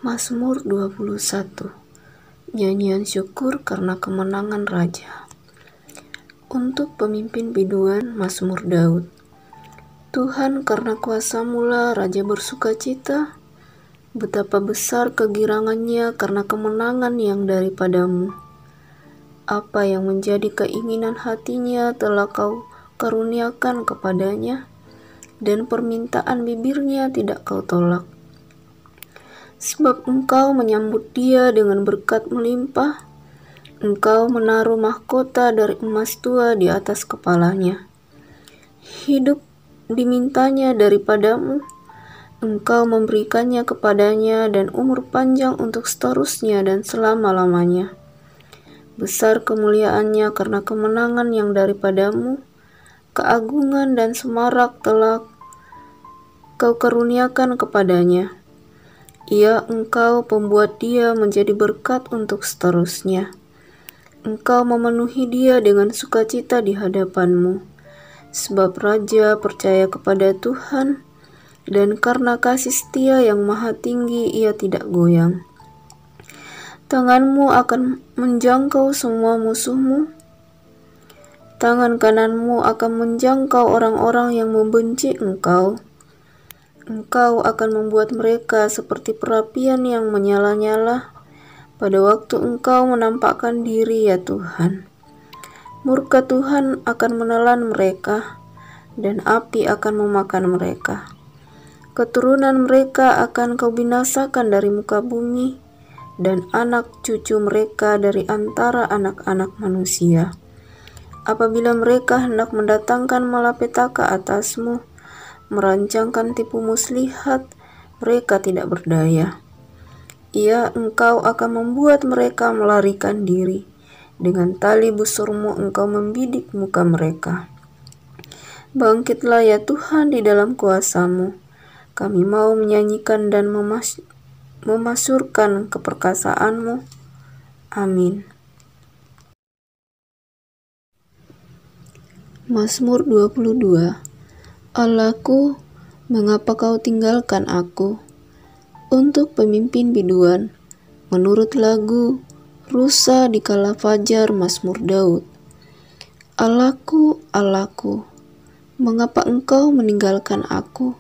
Mazmur 21. Nyanyian syukur karena kemenangan Raja. Untuk pemimpin biduan, Mazmur Daud. Tuhan, karena kuasa-Mu Raja bersukacita, betapa besar kegirangannya karena kemenangan yang daripada-Mu. Apa yang menjadi keinginan hatinya telah Kau karuniakan kepadanya, dan permintaan bibirnya tidak Kau tolak. Sebab Engkau menyambut dia dengan berkat melimpah, Engkau menaruh mahkota dari emas tua di atas kepalanya. Hidup dimintanya daripada-Mu, Engkau memberikannya kepadanya, dan umur panjang untuk seterusnya dan selama-lamanya. Besar kemuliaannya karena kemenangan yang daripada-Mu, keagungan dan semarak telah Kau karuniakan kepadanya. Engkau pembuat dia menjadi berkat untuk seterusnya. Engkau memenuhi dia dengan sukacita di hadapan-Mu. Sebab Raja percaya kepada Tuhan, dan karena kasih setia yang maha tinggi ia tidak goyang. Tangan-Mu akan menjangkau semua musuh-Mu. Tangan kanan-Mu akan menjangkau orang-orang yang membenci Engkau. Engkau akan membuat mereka seperti perapian yang menyala-nyala pada waktu Engkau menampakkan diri, ya Tuhan. Murka Tuhan akan menelan mereka, dan api akan memakan mereka. Keturunan mereka akan Kau binasakan dari muka bumi, dan anak cucu mereka dari antara anak-anak manusia. Apabila mereka hendak mendatangkan malapetaka atas-Mu, merancangkan tipu muslihat, mereka tidak berdaya. Engkau akan membuat mereka melarikan diri. Dengan tali busur-Mu Engkau membidik muka mereka. Bangkitlah ya Tuhan di dalam kuasa-Mu. Kami mau menyanyikan dan memasyurkan keperkasaan-Mu. Amin. Mazmur 22. Allahku, mengapa Kau tinggalkan aku? Untuk pemimpin biduan, menurut lagu Rusa di kala fajar, Mazmur Daud. Allahku, Allahku, mengapa Engkau meninggalkan aku?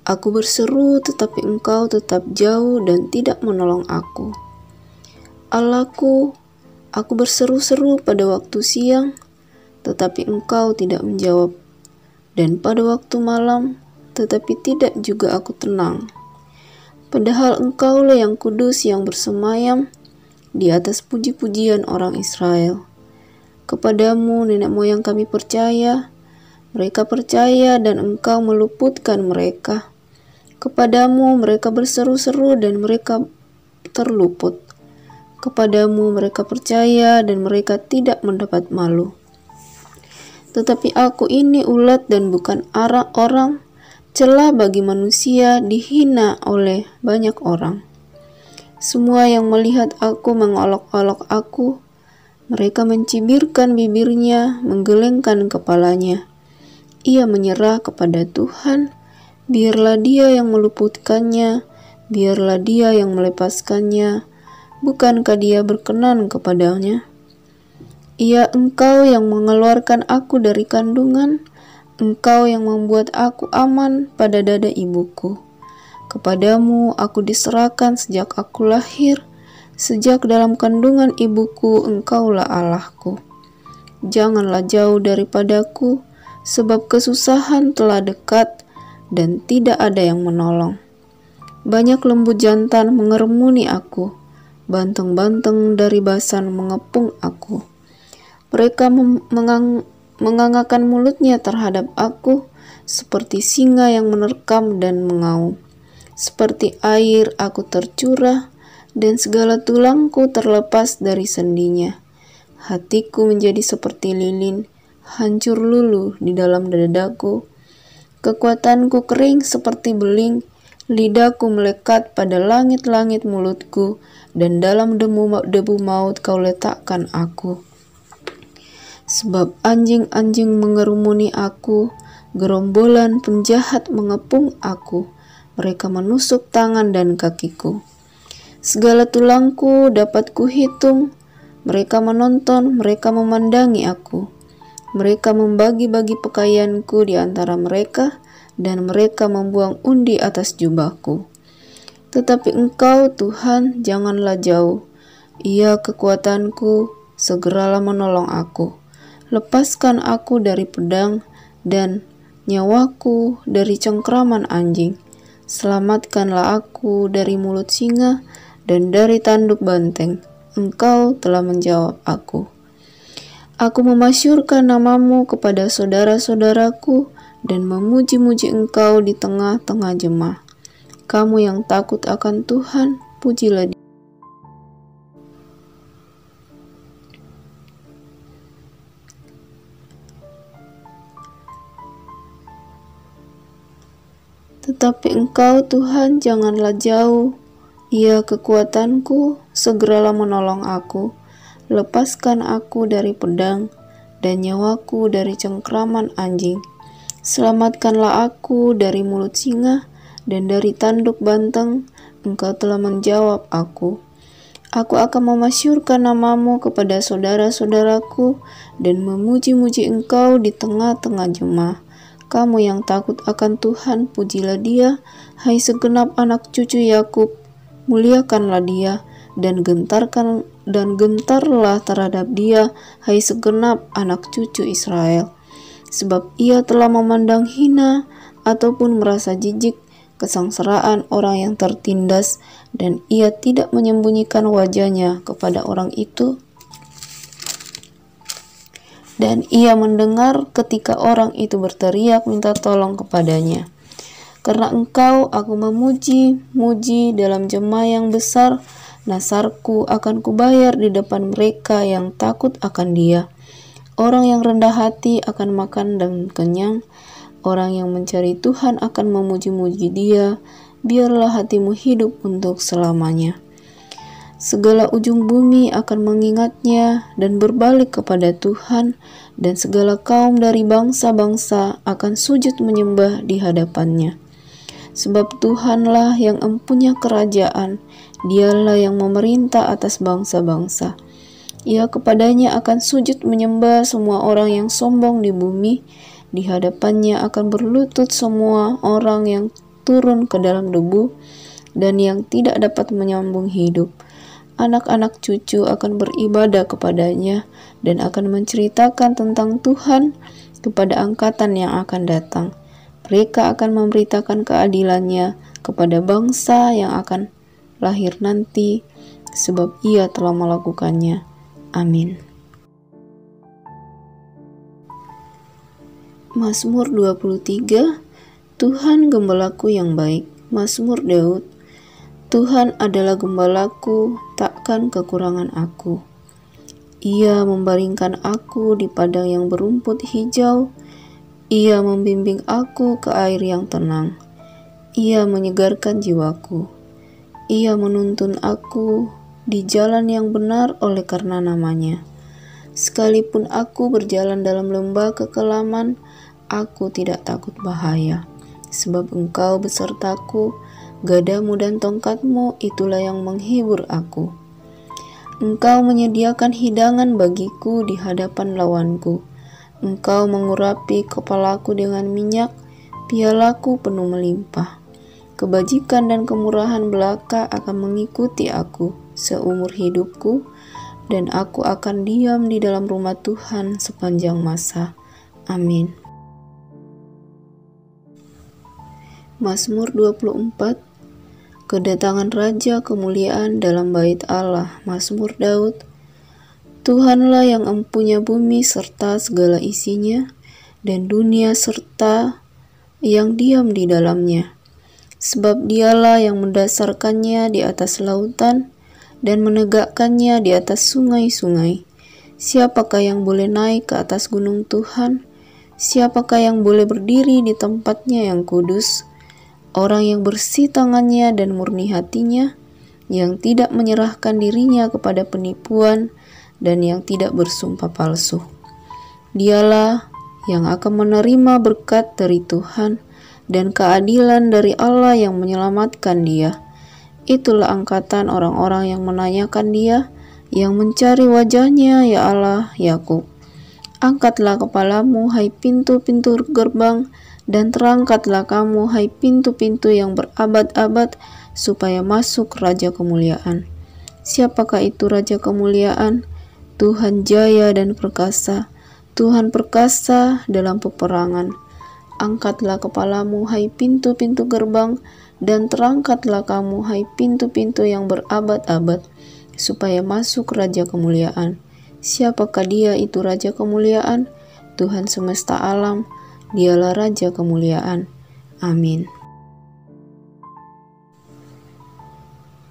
Aku berseru, tetapi Engkau tetap jauh dan tidak menolong aku. Allahku, aku berseru-seru pada waktu siang, tetapi Engkau tidak menjawab. Dan pada waktu malam, tetapi tidak juga aku tenang. Padahal Engkaulah yang kudus yang bersemayam di atas puji-pujian orang Israel. Kepadamu nenek moyang kami percaya, mereka percaya dan Engkau meluputkan mereka. Kepadamu mereka berseru-seru dan mereka terluput. Kepadamu mereka percaya dan mereka tidak mendapat malu. Tetapi aku ini ulat dan bukan orang, celah bagi manusia, dihina oleh banyak orang. Semua yang melihat aku mengolok-olok aku, mereka mencibirkan bibirnya, menggelengkan kepalanya. Ia menyerah kepada Tuhan, biarlah Dia yang meluputkannya, biarlah Dia yang melepaskannya, bukankah Dia berkenan kepadanya? Engkau yang mengeluarkan aku dari kandungan, Engkau yang membuat aku aman pada dada ibuku. Kepadamu aku diserahkan sejak aku lahir, sejak dalam kandungan ibuku Engkaulah Allahku. Janganlah jauh daripadaku, sebab kesusahan telah dekat dan tidak ada yang menolong. Banyak lembu jantan mengerumuni aku, banteng-banteng dari Basan mengepung aku. Mereka mengangakkan mulutnya terhadap aku, seperti singa yang menerkam dan mengaum. Seperti air aku tercurah, dan segala tulangku terlepas dari sendinya. Hatiku menjadi seperti lilin, hancur luluh di dalam dadaku. Kekuatanku kering seperti beling, lidahku melekat pada langit-langit mulutku, dan dalam debu maut Kau letakkan aku. Sebab anjing-anjing mengerumuni aku, gerombolan penjahat mengepung aku, mereka menusuk tangan dan kakiku. Segala tulangku dapat kuhitung, mereka menonton, mereka memandangi aku. Mereka membagi-bagi pakaianku di antara mereka, dan mereka membuang undi atas jubahku. Tetapi Engkau, Tuhan, janganlah jauh. Ia kekuatanku, segeralah menolong aku. Lepaskan aku dari pedang dan nyawaku dari cengkraman anjing. Selamatkanlah aku dari mulut singa dan dari tanduk banteng. Engkau telah menjawab aku. Aku memasyurkan namamu kepada saudara-saudaraku dan memuji-muji Engkau di tengah-tengah jemaah. Kamu yang takut akan Tuhan, pujilah Dia. Tetapi Engkau, Tuhan, janganlah jauh. Ia kekuatanku, segeralah menolong aku. Lepaskan aku dari pedang dan nyawaku dari cengkraman anjing. Selamatkanlah aku dari mulut singa dan dari tanduk banteng. Engkau telah menjawab aku. Aku akan memasyurkan namamu kepada saudara-saudaraku dan memuji-muji Engkau di tengah-tengah jemaah. Kamu yang takut akan Tuhan, pujilah Dia. Hai segenap anak cucu Yakub, muliakanlah Dia dan gentarlah terhadap Dia, hai segenap anak cucu Israel. Sebab Ia telah memandang hina ataupun merasa jijik kesengsaraan orang yang tertindas, dan Ia tidak menyembunyikan wajahnya kepada orang itu. Dan Ia mendengar ketika orang itu berteriak minta tolong kepadanya. Karena Engkau, aku memuji-muji dalam jemaah yang besar. Nasarku akan kubayar di depan mereka yang takut akan Dia. Orang yang rendah hati akan makan dan kenyang. Orang yang mencari Tuhan akan memuji-muji Dia. Biarlah hatimu hidup untuk selamanya. Segala ujung bumi akan mengingatnya dan berbalik kepada Tuhan, dan segala kaum dari bangsa-bangsa akan sujud menyembah di hadapannya. Sebab Tuhanlah yang empunya kerajaan, Dialah yang memerintah atas bangsa-bangsa. Ia kepadanya akan sujud menyembah semua orang yang sombong di bumi. Di hadapannya akan berlutut semua orang yang turun ke dalam debu dan yang tidak dapat menyambung hidup. Anak-anak cucu akan beribadah kepadanya dan akan menceritakan tentang Tuhan kepada angkatan yang akan datang. Mereka akan memberitakan keadilannya kepada bangsa yang akan lahir nanti, sebab Ia telah melakukannya. Amin. Mazmur 23. Tuhan gembalaku yang baik. Mazmur Daud. Tuhan adalah gembalaku, takkan kekurangan aku. Ia membaringkan aku di padang yang berumput hijau. Ia membimbing aku ke air yang tenang. Ia menyegarkan jiwaku. Ia menuntun aku di jalan yang benar oleh karena namanya. Sekalipun aku berjalan dalam lembah kekelaman, aku tidak takut bahaya. Sebab Engkau besertaku, gadamu dan tongkatmu itulah yang menghibur aku. Engkau menyediakan hidangan bagiku di hadapan lawanku. Engkau mengurapi kepalaku dengan minyak, pialaku penuh melimpah. Kebajikan dan kemurahan belaka akan mengikuti aku seumur hidupku, dan aku akan diam di dalam rumah Tuhan sepanjang masa. Amin. Mazmur 24. Kedatangan Raja kemuliaan dalam bait Allah. Mazmur Daud. Tuhanlah yang empunya bumi serta segala isinya, dan dunia serta yang diam di dalamnya. Sebab Dialah yang mendasarkannya di atas lautan dan menegakkannya di atas sungai-sungai. Siapakah yang boleh naik ke atas gunung Tuhan? Siapakah yang boleh berdiri di tempatnya yang kudus? Orang yang bersih tangannya dan murni hatinya, yang tidak menyerahkan dirinya kepada penipuan dan yang tidak bersumpah palsu. Dialah yang akan menerima berkat dari Tuhan dan keadilan dari Allah yang menyelamatkan dia. Itulah angkatan orang-orang yang menanyakan Dia, yang mencari wajah-Nya, ya Allah Yakub. Angkatlah kepalamu, hai pintu-pintu gerbang, dan terangkatlah kamu, hai pintu-pintu yang berabad-abad, supaya masuk Raja Kemuliaan. Siapakah itu Raja Kemuliaan? Tuhan jaya dan perkasa, Tuhan perkasa dalam peperangan. Angkatlah kepalamu, hai pintu-pintu gerbang, dan terangkatlah kamu, hai pintu-pintu yang berabad-abad, supaya masuk Raja Kemuliaan. Siapakah Dia itu Raja Kemuliaan? Tuhan semesta alam, Dialah Raja Kemuliaan. Amin.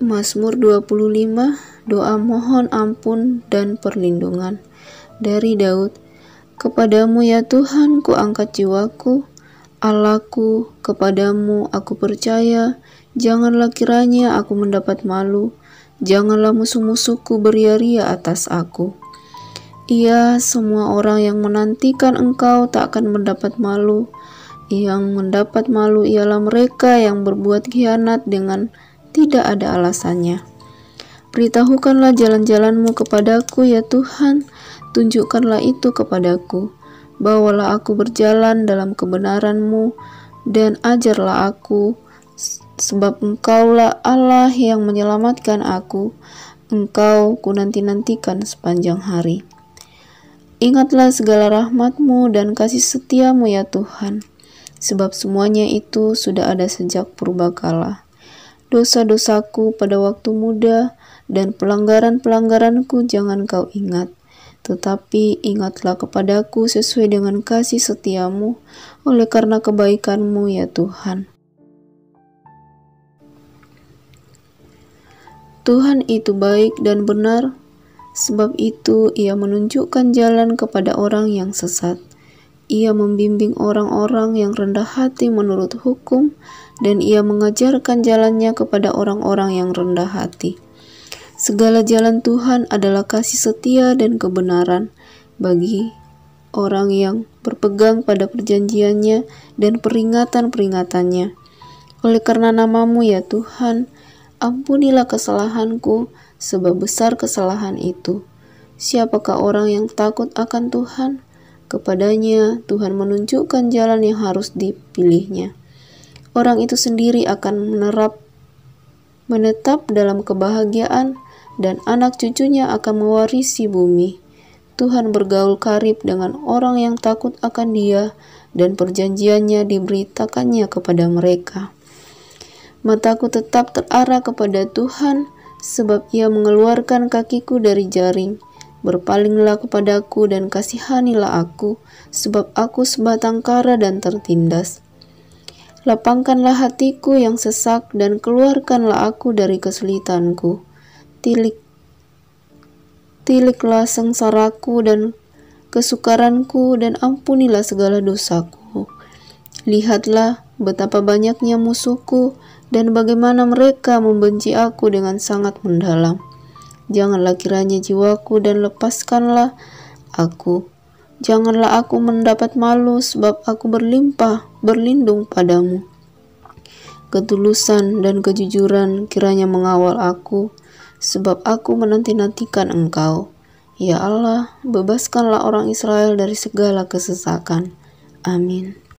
Mazmur 25, doa mohon ampun dan perlindungan. Dari Daud. Kepadamu ya Tuhan ku angkat jiwaku, Allahku, kepadamu aku percaya, janganlah kiranya aku mendapat malu, janganlah musuh-musuhku beria-ria atas aku. Ia semua orang yang menantikan Engkau tak akan mendapat malu. Yang mendapat malu ialah mereka yang berbuat khianat dengan tidak ada alasannya. Beritahukanlah jalan-jalan-Mu kepadaku ya Tuhan, tunjukkanlah itu kepadaku. Bawalah aku berjalan dalam kebenaran-Mu, dan ajarlah aku, sebab Engkaulah Allah yang menyelamatkan aku. Engkau ku nanti-nantikan sepanjang hari. Ingatlah segala rahmat-Mu dan kasih setia-Mu ya Tuhan, sebab semuanya itu sudah ada sejak purbakala. Dosa-dosaku pada waktu muda dan pelanggaran-pelanggaranku jangan Kau ingat. Tetapi ingatlah kepadaku sesuai dengan kasih setia-Mu, oleh karena kebaikan-Mu ya Tuhan. Tuhan itu baik dan benar, sebab itu Ia menunjukkan jalan kepada orang yang sesat. Ia membimbing orang-orang yang rendah hati menurut hukum, dan Ia mengajarkan jalannya kepada orang-orang yang rendah hati. Segala jalan Tuhan adalah kasih setia dan kebenaran bagi orang yang berpegang pada perjanjiannya dan peringatan-peringatannya. Oleh karena nama-Mu ya Tuhan, ampunilah kesalahanku, sebab besar kesalahan itu. Siapakah orang yang takut akan Tuhan? Kepadanya Tuhan menunjukkan jalan yang harus dipilihnya. Orang itu sendiri akan menetap dalam kebahagiaan, dan anak cucunya akan mewarisi bumi. Tuhan bergaul karib dengan orang yang takut akan Dia, dan perjanjiannya diberitakannya kepada mereka. Mataku tetap terarah kepada Tuhan, sebab Ia mengeluarkan kakiku dari jaring. Berpalinglah kepadaku dan kasihanilah aku, sebab aku sebatang kara dan tertindas. Lapangkanlah hatiku yang sesak dan keluarkanlah aku dari kesulitanku. Tiliklah sengsaraku dan kesukaranku, dan ampunilah segala dosaku. Lihatlah betapa banyaknya musuhku, dan bagaimana mereka membenci aku dengan sangat mendalam. Janganlah kiranya jiwaku, dan lepaskanlah aku. Janganlah aku mendapat malu, sebab aku berlindung padamu. Ketulusan dan kejujuran kiranya mengawal aku, sebab aku menanti-nantikan Engkau. Ya Allah, bebaskanlah orang Israel dari segala kesesakan. Amin.